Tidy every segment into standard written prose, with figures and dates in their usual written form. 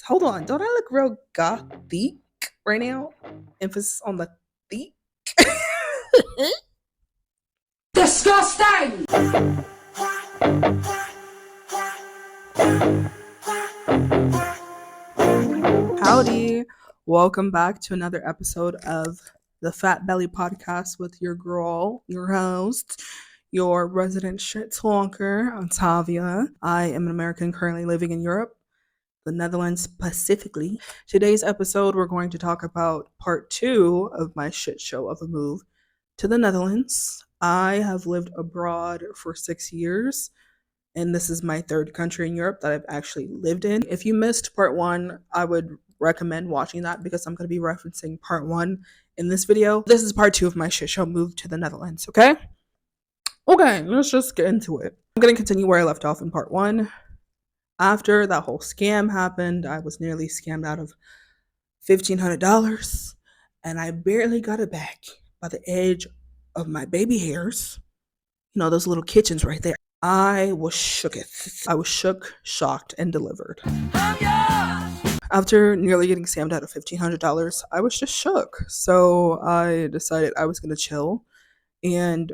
Hold on, don't I look real gothic right now? Emphasis on the thick. Disgusting! Howdy. Welcome back to another episode of the Fat Belly Podcast with your girl, your host, your resident shit talker, Otavia. I am an American currently living in Europe, the Netherlands specifically. Today's episode, we're going to talk about part 2 of my shit show of a move to the Netherlands. I have lived abroad for 6 years, and this is my third country in Europe that I've actually lived in. If you missed part 1, I would recommend watching that because I'm going to be referencing part 1 in this video. This is part 2 of my shit show move to the Netherlands, okay? Okay, let's just get into it. I'm going to continue where I left off in part 1. After that whole scam happened, I was nearly scammed out of $1,500, and I barely got it back by the edge of my baby hairs. You know, those little kitchens right there. I was shooketh. I was shook, shocked, and delivered. After nearly getting scammed out of $1,500, I was just shook. So I decided I was going to chill and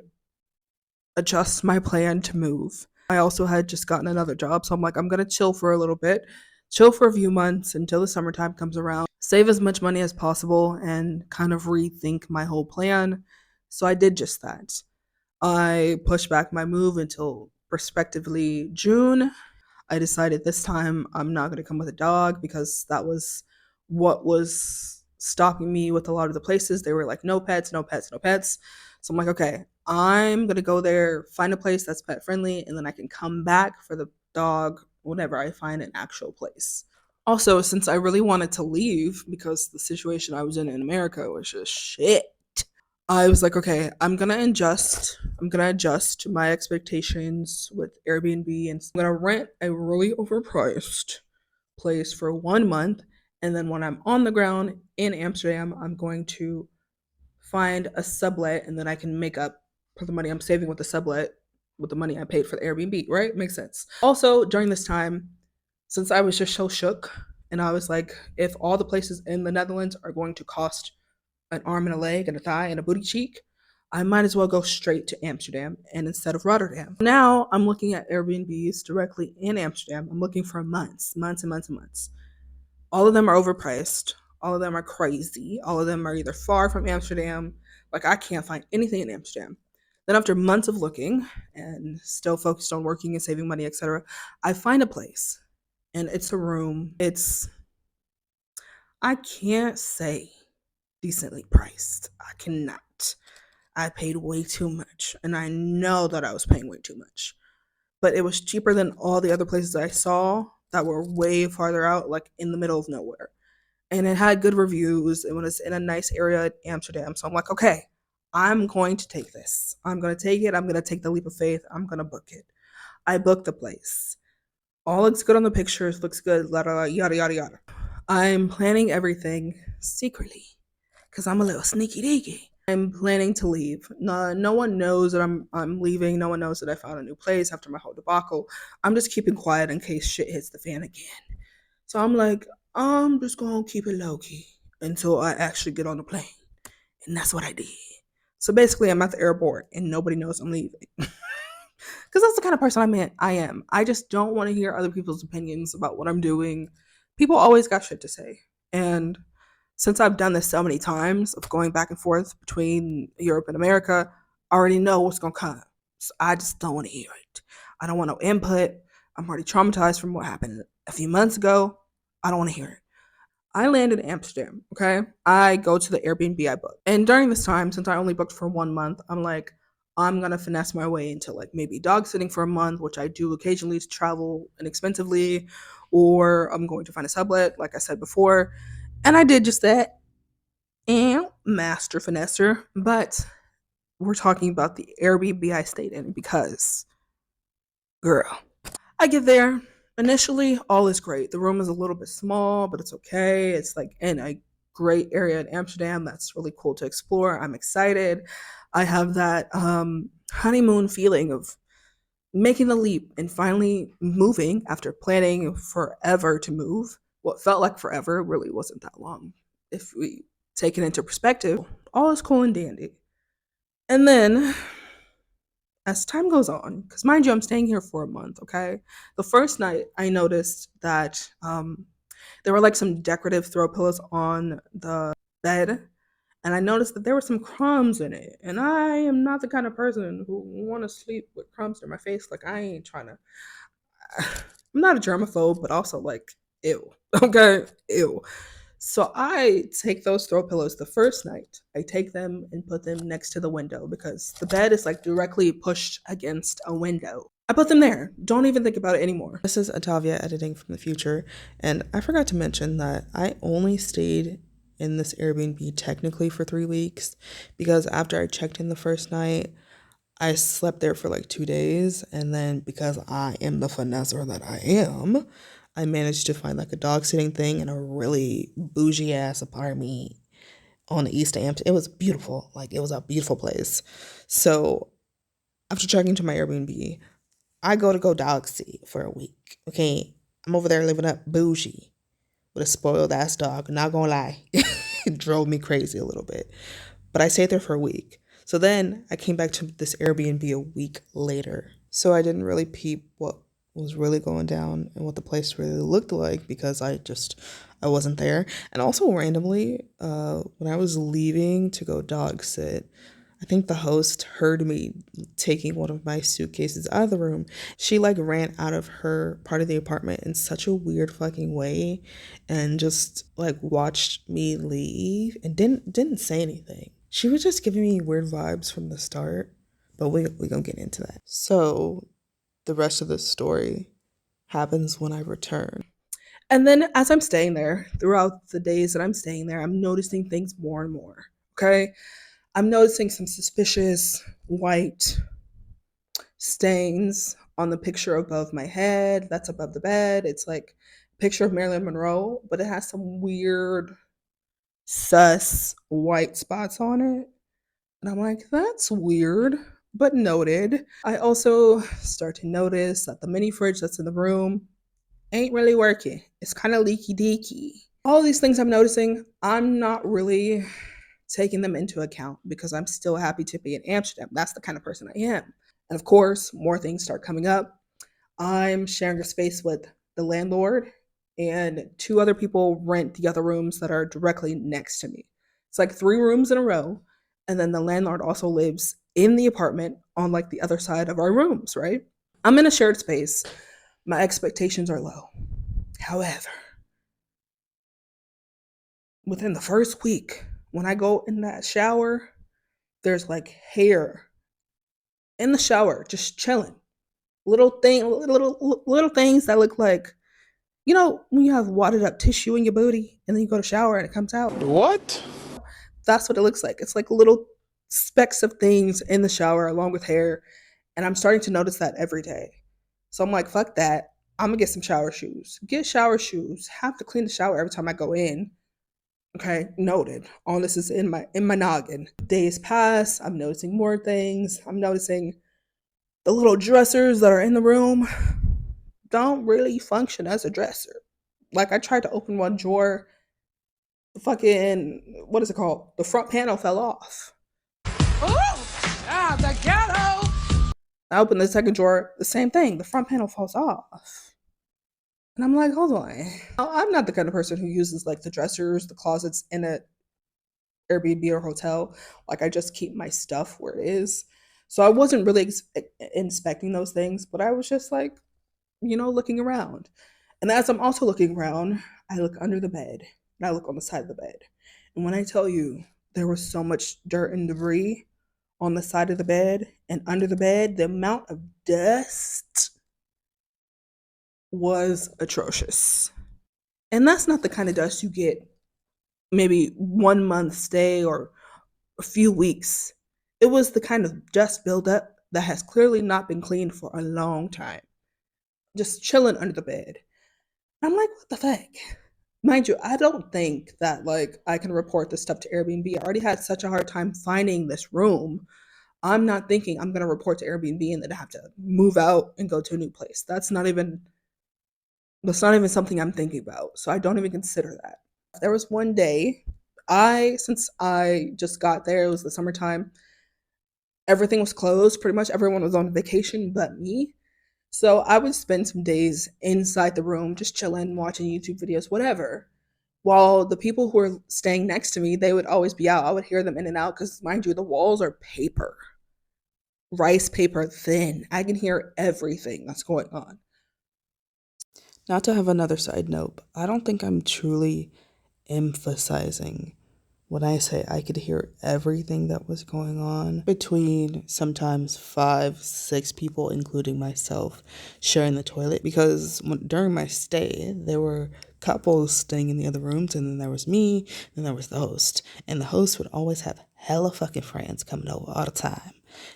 adjust my plan to move. I also had just gotten another job, so I'm like, I'm going to chill for a little bit, chill for a few months until the summertime comes around, save as much money as possible, and kind of rethink my whole plan. So I did just that. I pushed back my move until prospectively June. I decided this time I'm not going to come with a dog because that was what was stopping me with a lot of the places. They were like, no pets, no pets, no pets. So I'm like, okay, I'm going to go there, find a place that's pet friendly, and then I can come back for the dog whenever I find an actual place. Also, since I really wanted to leave because the situation I was in America was just shit, I was like, okay, I'm gonna adjust my expectations with Airbnb, and I'm gonna rent a really overpriced place for 1 month. And then when I'm on the ground in Amsterdam, I'm going to find a sublet, and then I can make up for the money I'm saving with the sublet with the money I paid for the Airbnb, right? Makes sense. Also, during this time, since I was just so shook, and I was like, if all the places in the Netherlands are going to cost an arm and a leg and a thigh and a booty cheek, I might as well go straight to Amsterdam and instead of Rotterdam. Now I'm looking at Airbnbs directly in Amsterdam. I'm looking for months and months and months. All of them are overpriced. All of them are crazy. All of them are either far from Amsterdam. Like, I can't find anything in Amsterdam. Then after months of looking and still focused on working and saving money, etc., I find a place, and it's a room. I can't say decently priced. I cannot. I paid way too much, and I know that I was paying way too much. But it was cheaper than all the other places I saw that were way farther out, like in the middle of nowhere. And it had good reviews. It was in a nice area in Amsterdam. So I'm like, okay, I'm going to take this. I'm going to take it. I'm going to take the leap of faith. I'm going to book it. I booked the place. All looks good on the pictures, looks good, yada, yada, yada. I'm planning everything secretly because I'm a little sneaky deaky. I'm planning to leave. No one knows that I'm leaving. No one knows that I found a new place after my whole debacle. I'm just keeping quiet in case shit hits the fan again. So I'm like, I'm just gonna keep it low key until I actually get on the plane, and that's what I did. So basically, I'm at the airport and nobody knows I'm leaving. Because that's the kind of person I am. I just don't want to hear other people's opinions about what I'm doing. People always got shit to say, and since I've done this so many times of going back and forth between Europe and America, I already know what's gonna come. So I just don't want to hear it. I don't want no input. I'm already traumatized from what happened a few months ago. I don't want to hear it. I land in Amsterdam, okay? I go to the Airbnb I booked. And during this time, since I only booked for 1 month, I'm like, I'm gonna finesse my way into like maybe dog sitting for a month, which I do occasionally to travel inexpensively, or I'm going to find a sublet, like I said before. And I did just that. And master finesser. But we're talking about the Airbnb I stayed in because, girl, I get there. Initially, all is great. The room is a little bit small, but it's okay. It's like in a great area in Amsterdam that's really cool to explore. I'm excited. I have that honeymoon feeling of making the leap and finally moving after planning forever to move What felt like forever really wasn't that long. If we take it into perspective, all is cool and dandy. And then as time goes on, because mind you, I'm staying here for a month, okay? The first night I noticed that there were like some decorative throw pillows on the bed, and I noticed that there were some crumbs in it. And I am not the kind of person who want to sleep with crumbs in my face. Like I ain't trying to. I'm not a germaphobe, but also like ew. Okay, ew. So I take those throw pillows the first night. I take them and put them next to the window because the bed is like directly pushed against a window. I put them there. Don't even think about it anymore. This is Atavia editing from the future, and I forgot to mention that I only stayed in this Airbnb technically for 3 weeks because after I checked in the first night, I slept there for like 2 days, and then because I am the finesser that I am, I managed to find like a dog sitting thing in a really bougie ass apartment on the east of Amsterdam. It was beautiful, like it was a beautiful place. So after checking to my Airbnb, I go dog sit for a week. Okay, I'm over there living up bougie with a spoiled ass dog. Not gonna lie, it drove me crazy a little bit. But I stayed there for a week. So then I came back to this Airbnb a week later. So I didn't really peep what was really going down and what the place really looked like because I wasn't there. And also randomly, when I was leaving to go dog sit, I think the host heard me taking one of my suitcases out of the room. She like ran out of her part of the apartment in such a weird fucking way and just like watched me leave and didn't say anything. She was just giving me weird vibes from the start, but we gonna get into that. So the rest of the story happens when I return. And then as I'm staying there, throughout the days that I'm staying there, I'm noticing things more and more. Okay. I'm noticing some suspicious white stains on the picture above my head. That's above the bed. It's like a picture of Marilyn Monroe, but it has some weird sus white spots on it. And I'm like, that's weird, but noted. I also start to notice that the mini fridge that's in the room ain't really working. It's kind of leaky deaky. All these things I'm noticing, I'm not really taking them into account because I'm still happy to be in Amsterdam. That's the kind of person I am. And of course, more things start coming up. I'm sharing a space with the landlord, and two other people rent the other rooms that are directly next to me. It's like three rooms in a row. And then the landlord also lives in the apartment on like the other side of our rooms, right? I'm in a shared space. My expectations are low. However, within the first week, when I go in that shower, there's like hair in the shower, just chilling. Little things that look like, you know, when you have wadded up tissue in your booty and then you go to shower and it comes out. What? That's what it looks like. It's like little specks of things in the shower along with hair. And I'm starting to notice that every day. So I'm like, fuck that. I'm gonna get some shower shoes. Get shower shoes. Have to clean the shower every time I go in. Okay, noted. All this is in my noggin. Days pass. I'm noticing more things. I'm noticing the little dressers that are in the room don't really function as a dresser. Like I tried to open one drawer, the fucking what is it called? The front panel fell off. Ah, the ghetto! I opened the second drawer, the same thing. The front panel falls off. And I'm like, hold on. I'm not the kind of person who uses like the dressers, the closets in a Airbnb or hotel. Like I just keep my stuff where it is. So I wasn't really inspecting those things, but I was just like, looking around. And as I'm also looking around, I look under the bed and I look on the side of the bed. And when I tell you there was so much dirt and debris on the side of the bed and under the bed, the amount of dust was atrocious. And that's not the kind of dust you get maybe 1 month stay or a few weeks. It was the kind of dust buildup that has clearly not been cleaned for a long time, just chilling under the bed. I'm like, what the fuck? Mind you, I don't think that like I can report this stuff to Airbnb. I already had such a hard time finding this room. I'm not thinking I'm gonna report to Airbnb and then have to move out and go to a new place. That's not even That's not even something I'm thinking about. So I don't even consider that. There was one day, since I just got there, it was the summertime, everything was closed. Pretty much everyone was on vacation but me. So I would spend some days inside the room, just chilling, watching YouTube videos, whatever. While the people who were staying next to me, they would always be out. I would hear them in and out because, mind you, the walls are paper, rice paper thin. I can hear everything that's going on. Not to have another side note, I don't think I'm truly emphasizing when I say I could hear everything that was going on between sometimes 5, 6 people, including myself, sharing the toilet. Because during my stay, there were couples staying in the other rooms, and then there was me, and there was the host. And the host would always have hella fucking friends coming over all the time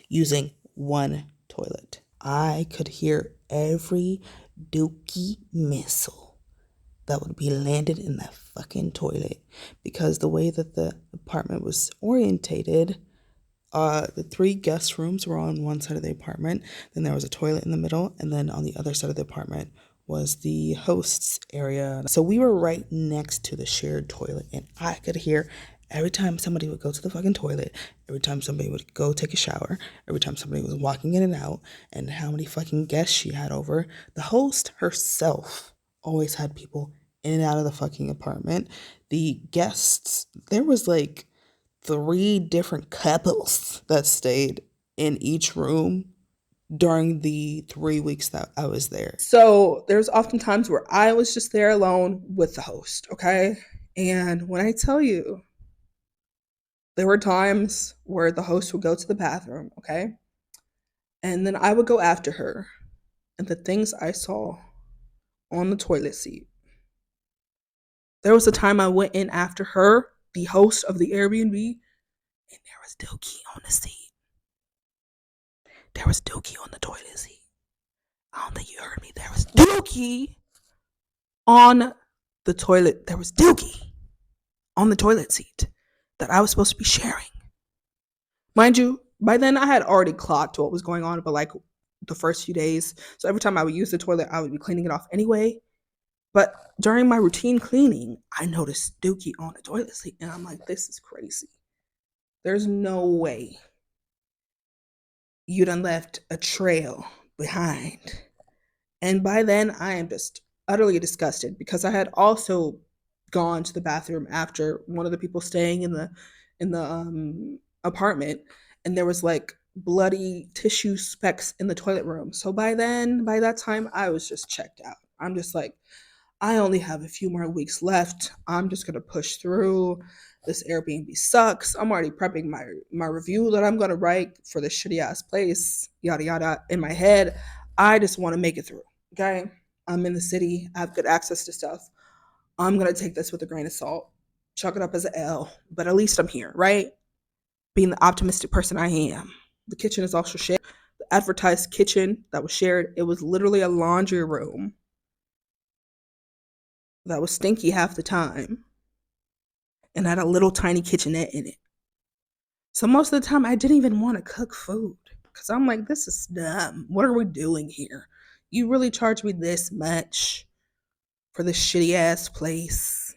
using one toilet. I could hear every dookie missile that would be landed in that fucking toilet, because the way that the apartment was orientated, the 3 guest rooms were on one side of the apartment, then there was a toilet in the middle, and then on the other side of the apartment was the host's area. So we were right next to the shared toilet, and I could hear every time somebody would go to the fucking toilet, every time somebody would go take a shower, every time somebody was walking in and out, and how many fucking guests she had over. The host herself always had people in and out of the fucking apartment. The guests, there was like 3 different couples that stayed in each room during the 3 weeks that I was there. So there's often times where I was just there alone with the host, okay? And when I tell you, there were times where the host would go to the bathroom, okay? And then I would go after her. And the things I saw on the toilet seat. There was a time I went in after her, the host of the Airbnb, and there was dookie on the seat. There was dookie on the toilet seat. I don't think you heard me. There was dookie on the toilet. There was dookie on the toilet seat that I was supposed to be sharing. Mind you, by then I had already clocked what was going on, but like the first few days. So every time I would use the toilet, I would be cleaning it off anyway. But during my routine cleaning, I noticed dookie on the toilet seat, and I'm like, this is crazy. There's no way you done left a trail behind. And by then, I am just utterly disgusted because I had also gone to the bathroom after one of the people staying in the apartment, and there was like bloody tissue specks in the toilet room. So by that time, I was just checked out. I'm just like, I only have a few more weeks left. I'm just gonna push through. This Airbnb sucks. I'm already prepping my review that I'm gonna write for this shitty ass place. Yada yada. In my head, I just want to make it through. Okay, I'm in the city. I have good access to stuff. I'm gonna take this with a grain of salt. Chalk it up as an L. But at least I'm here, right? Being the optimistic person I am. The kitchen is also shared. The advertised kitchen that was shared. It was literally a laundry room that was stinky half the time and had a little tiny kitchenette in it. So most of the time, I didn't even want to cook food because I'm like, this is dumb. What are we doing here? You really charge me this much for this shitty ass place?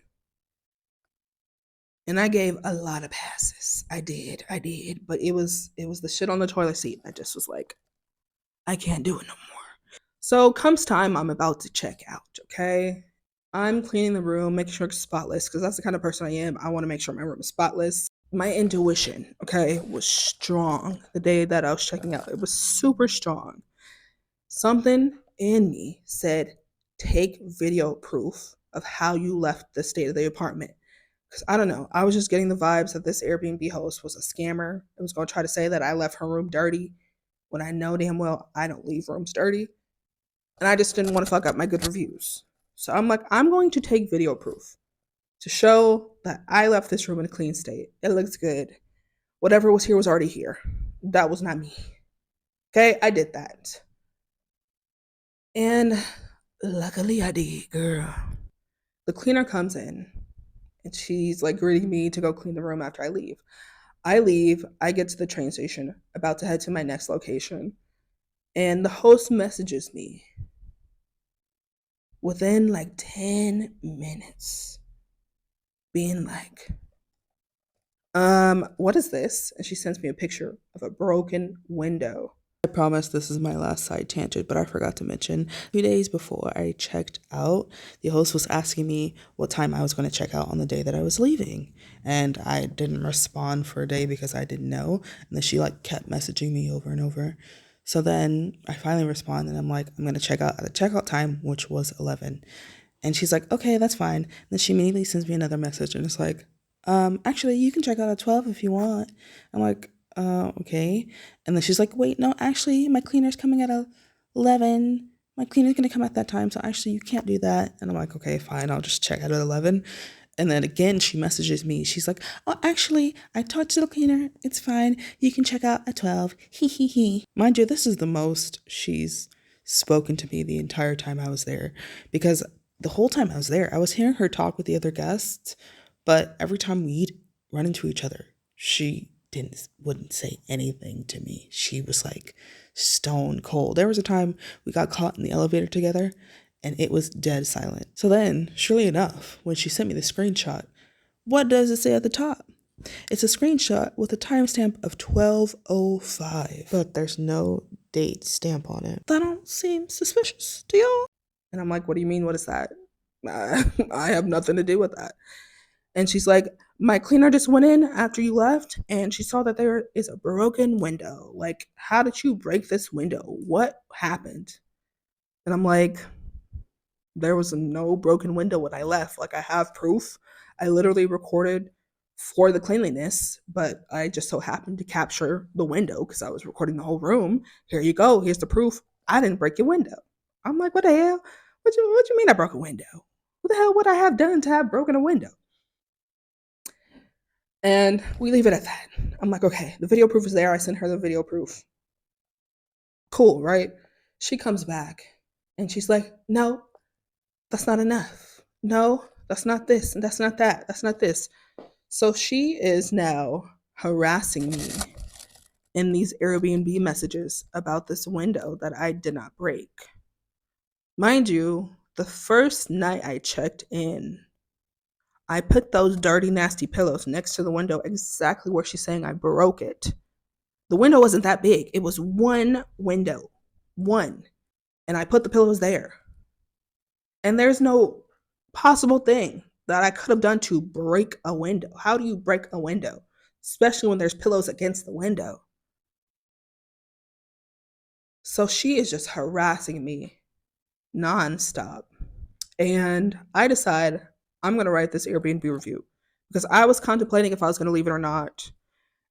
And I gave a lot of passes. I did. But it was the shit on the toilet seat. I just was like, I can't do it no more. So comes time I'm about to check out, okay? I'm cleaning the room, making sure it's spotless, because that's the kind of person I am. I want to make sure my room is spotless. My intuition, okay, was strong the day that I was checking out. It was super strong. Something in me said, take video proof of how you left the state of the apartment. Because I don't know, I was just getting the vibes that this Airbnb host was a scammer. It was going to try to say that I left her room dirty when I know damn well I don't leave rooms dirty. And I just didn't want to fuck up my good reviews. So I'm like, I'm going to take video proof to show that I left this room in a clean state. It looks good. Whatever was here was already here. That was not me. Okay, I did that. And luckily I did, girl. The cleaner comes in and she's like greeting me to go clean the room after I leave. I get to the train station, about to head to my next location, and the host messages me within like 10 minutes, being like, what is this? And she sends me a picture of a broken window. I promise this is my last side tangent, but I forgot to mention 2 days before I checked out, the host was asking me what time I was going to check out on the day that I was leaving. And I didn't respond for a day because I didn't know. And then she like kept messaging me over and over. So then I finally responded and I'm like, I'm going to check out at the checkout time, which was 11. And she's like, okay, that's fine. And then she immediately sends me another message and it's like, actually, you can check out at 12 if you want. I'm like, okay. And then she's like, wait, no, actually, my cleaner's coming at 11. My cleaner's going to come at that time. So actually, you can't do that. And I'm like, okay, fine. I'll just check out at 11. And then again, she messages me. She's like, oh, actually, I talked to the cleaner. It's fine. You can check out at 12. Hee hee hee. Mind you, this is the most she's spoken to me the entire time I was there. Because the whole time I was there, I was hearing her talk with the other guests. But every time we'd run into each other, she wouldn't say anything to me. She was like stone cold. There was a time we got caught in the elevator together and it was dead silent. So then, surely enough, when she sent me the screenshot, what does it say at the top? It's a screenshot with a timestamp of 12:05, but there's no date stamp on it. That don't seem suspicious to y'all? And I'm like, what do you mean? What is that? I have nothing to do with that. And she's like, my cleaner just went in after you left and she saw that there is a broken window. Like, how did you break this window? What happened? And I'm like, there was no broken window when I left. Like, I have proof. I literally recorded for the cleanliness, but I just so happened to capture the window because I was recording the whole room. Here you go. Here's the proof. I didn't break your window. I'm like, what the hell? What you mean I broke a window? What the hell would I have done to have broken a window? And we leave it at that. I'm like, okay, the video proof is there. I sent her the video proof. Cool, right? She comes back and she's like, no, that's not enough. No, that's not this. And that's not that. That's not this. So she is now harassing me in these Airbnb messages about this window that I did not break. Mind you, the first night I checked in, I put those dirty, nasty pillows next to the window exactly where she's saying I broke it. The window wasn't that big. It was one window. One. And I put the pillows there. And there's no possible thing that I could have done to break a window. How do you break a window? Especially when there's pillows against the window. So she is just harassing me nonstop. And I decide I'm going to write this Airbnb review because I was contemplating if I was going to leave it or not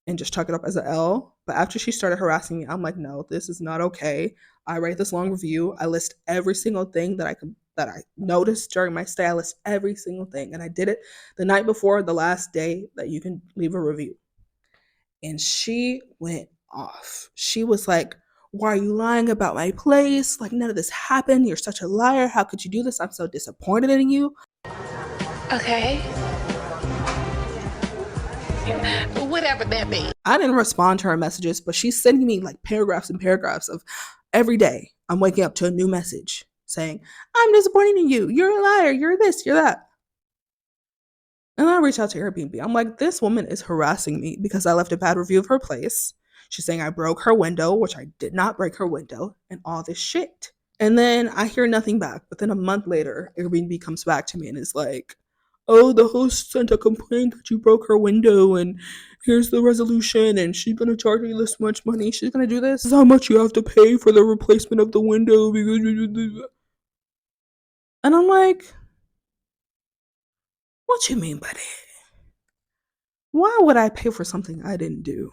and just chuck it up as an L. But after she started harassing me, I'm like, no, this is not okay. I write this long review. I list every single thing that I noticed during my stay. I list every single thing. And I did it the night before the last day that you can leave a review. And she went off. She was like, why are you lying about my place? Like, none of this happened. You're such a liar. How could you do this? I'm so disappointed in you. Okay. Whatever that means. I didn't respond to her messages, but she's sending me like paragraphs and paragraphs of every day. I'm waking up to a new message saying, I'm disappointed in you. You're a liar. You're this, you're that. And I reach out to Airbnb. I'm like, this woman is harassing me because I left a bad review of her place. She's saying I broke her window, which I did not break her window, and all this shit. And then I hear nothing back. But then a month later, Airbnb comes back to me and is like, oh, the host sent a complaint that you broke her window, and here's the resolution, and she's going to charge you this much money. She's going to do this. This is how much you have to pay for the replacement of the window. And I'm like, what you mean by that? Why would I pay for something I didn't do?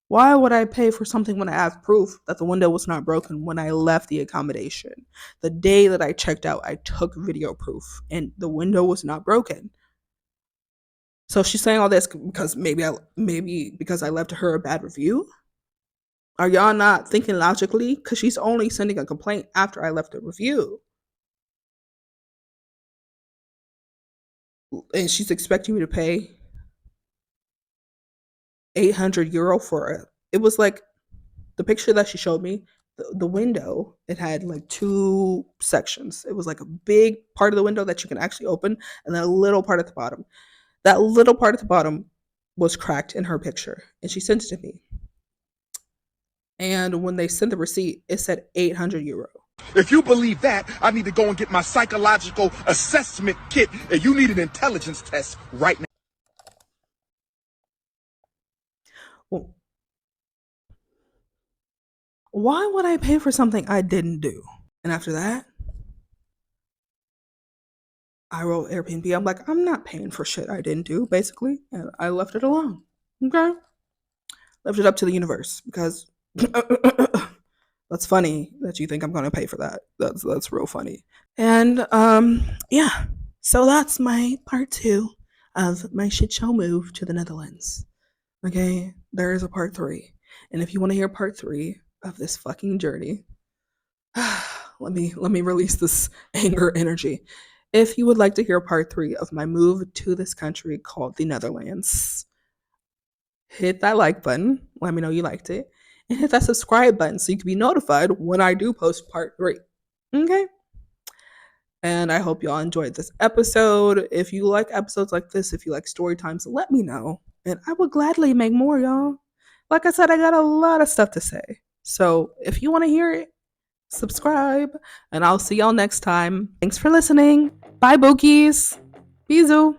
Why would I pay for something when I have proof that the window was not broken when I left the accommodation? The day that I checked out, I took video proof and the window was not broken. So she's saying all this because maybe because I left her a bad review? Are y'all not thinking logically? Because she's only sending a complaint after I left a review. And she's expecting me to pay 800 euro for it. It was like the picture that she showed me, the window, it had like two sections. It was like a big part of the window that you can actually open, and then a little part at the bottom. That little part at the bottom was cracked in her picture, and she sent it to me. And when they sent the receipt, it said 800 euro. If you believe that, I need to go and get my psychological assessment kit, and you need an intelligence test right now. Well, why would I pay for something I didn't do? And after that, I wrote Airbnb. I'm like, I'm not paying for shit I didn't do, basically. And I left it alone. Okay? Left it up to the universe because that's funny that you think I'm gonna pay for that. That's real funny. And yeah. So that's my part two of my shit show move to the Netherlands. Okay? There is a part three. And if you want to hear part three of this fucking journey, let me release this anger energy. If you would like to hear part three of my move to this country called the Netherlands, hit that like button. Let me know you liked it. And hit that subscribe button so you can be notified when I do post part three. Okay? And I hope y'all enjoyed this episode. If you like episodes like this, if you like story times, let me know. And I will gladly make more, y'all. Like I said, I got a lot of stuff to say. So if you want to hear it, subscribe. And I'll see y'all next time. Thanks for listening. Bye, Bookies. Bisous.